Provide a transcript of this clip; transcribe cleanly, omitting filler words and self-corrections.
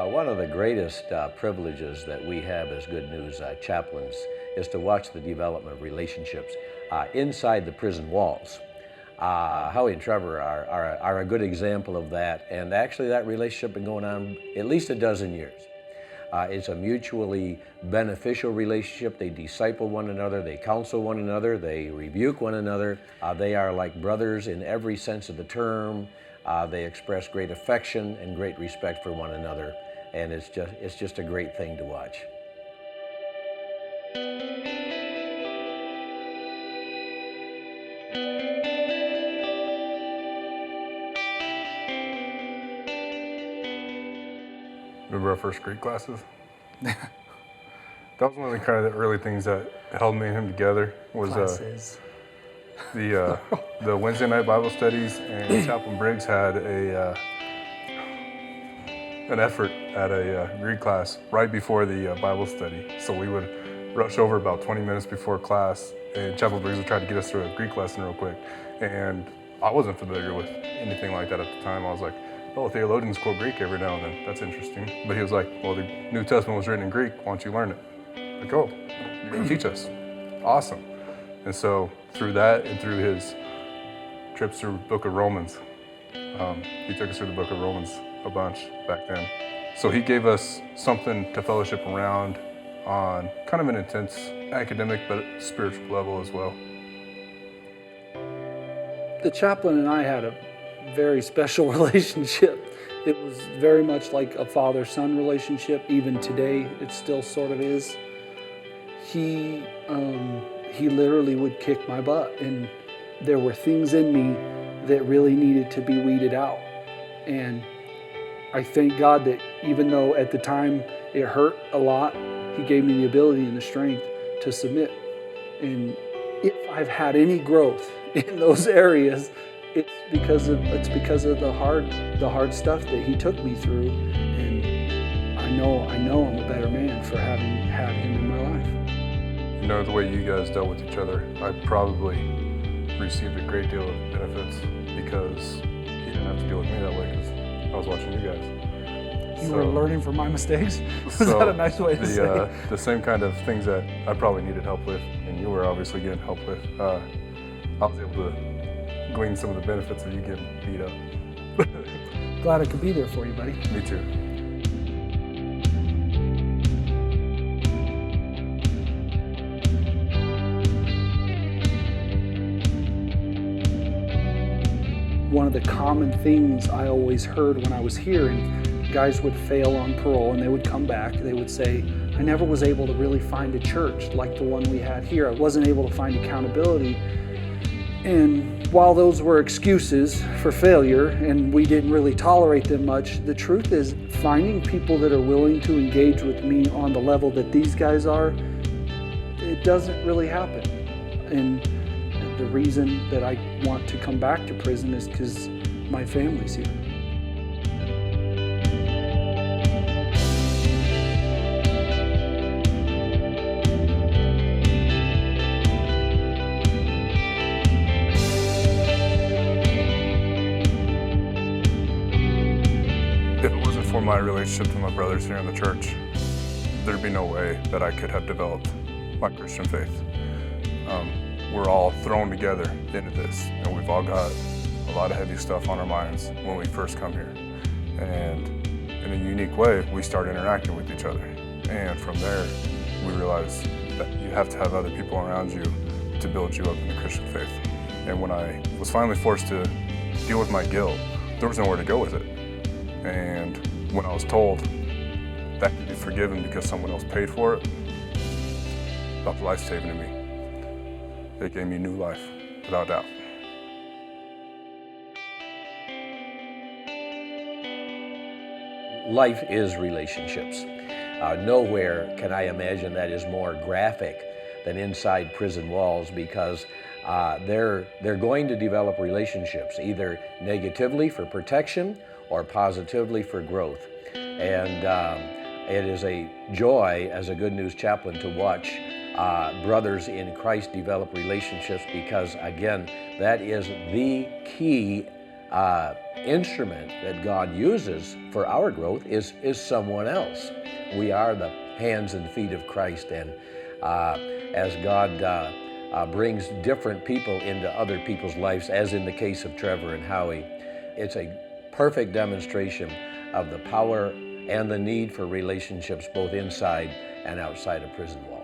One of the greatest privileges that we have as Good News chaplains is to watch the development of relationships inside the prison walls. Howie and Trevor are a good example of that, and actually that relationship has been going on at least a dozen years. It's a mutually beneficial relationship. They disciple one another, they counsel one another, they rebuke one another. They are like brothers in every sense of the term. They express great affection and great respect for one another, and it's just a great thing to watch. Remember our first Greek classes? That was one of the kind of the early things that held me and him together was the Wednesday night Bible studies, and Chaplain Briggs had an effort at a Greek class right before the Bible study. So we would rush over about 20 minutes before class, and Chaplain Briggs would try to get us through a Greek lesson real quick. And I wasn't familiar with anything like that at the time. I was like, oh, theologians quote Greek every now and then. That's interesting. But he was like, well, the New Testament was written in Greek. Why don't you learn it? Like, oh, you're going to teach us. Awesome. And so through that and through his trips through the book of Romans, he took us through the book of Romans a bunch back then. So he gave us something to fellowship around on kind of an intense academic but spiritual level as well. The chaplain and I had a very special relationship. It was very much like a father-son relationship. Even today, it still sort of is. He literally would kick my butt, and there were things in me that really needed to be weeded out. And I thank God that even though at the time it hurt a lot, he gave me the ability and the strength to submit. And if I've had any growth in those areas, it's because of the hard stuff that he took me through, and I know I'm a better man for having had him in my life. You know, the way you guys dealt with each other, I probably received a great deal of benefits because he didn't have to deal with me that way because I was watching you guys. You were learning from my mistakes? Is that a nice way to say it? The same kind of things that I probably needed help with, and you were obviously getting help with, I was able to glean some of the benefits of you getting beat up. Glad I could be there for you, buddy. Me too. One of the common things I always heard when I was here, and guys would fail on parole and they would come back, they would say, I never was able to really find a church like the one we had here. I wasn't able to find accountability. And while those were excuses for failure and we didn't really tolerate them much, the truth is finding people that are willing to engage with me on the level that these guys are, it doesn't really happen. And the reason that I want to come back to prison is because my family's here. If it wasn't for my relationship with my brothers here in the church, there'd be no way that I could have developed my Christian faith. We're all thrown together into this, and we've all got a lot of heavy stuff on our minds when we first come here. And in a unique way, we start interacting with each other. And from there, we realize that you have to have other people around you to build you up in the Christian faith. And when I was finally forced to deal with my guilt, there was nowhere to go with it. And when I was told that could be forgiven because someone else paid for it, that was life-saving to me. It gave me new life, without doubt. Life is relationships. Nowhere can I imagine that is more graphic than inside prison walls, because they're going to develop relationships, either negatively for protection or positively for growth. And it is a joy as a Good News chaplain to watch brothers in Christ develop relationships, because again, that is the key instrument that God uses for our growth is someone else. We are the hands and feet of Christ, and as God brings different people into other people's lives, as in the case of Trevor and Howie, it's a perfect demonstration of the power and the need for relationships both inside and outside of prison walls.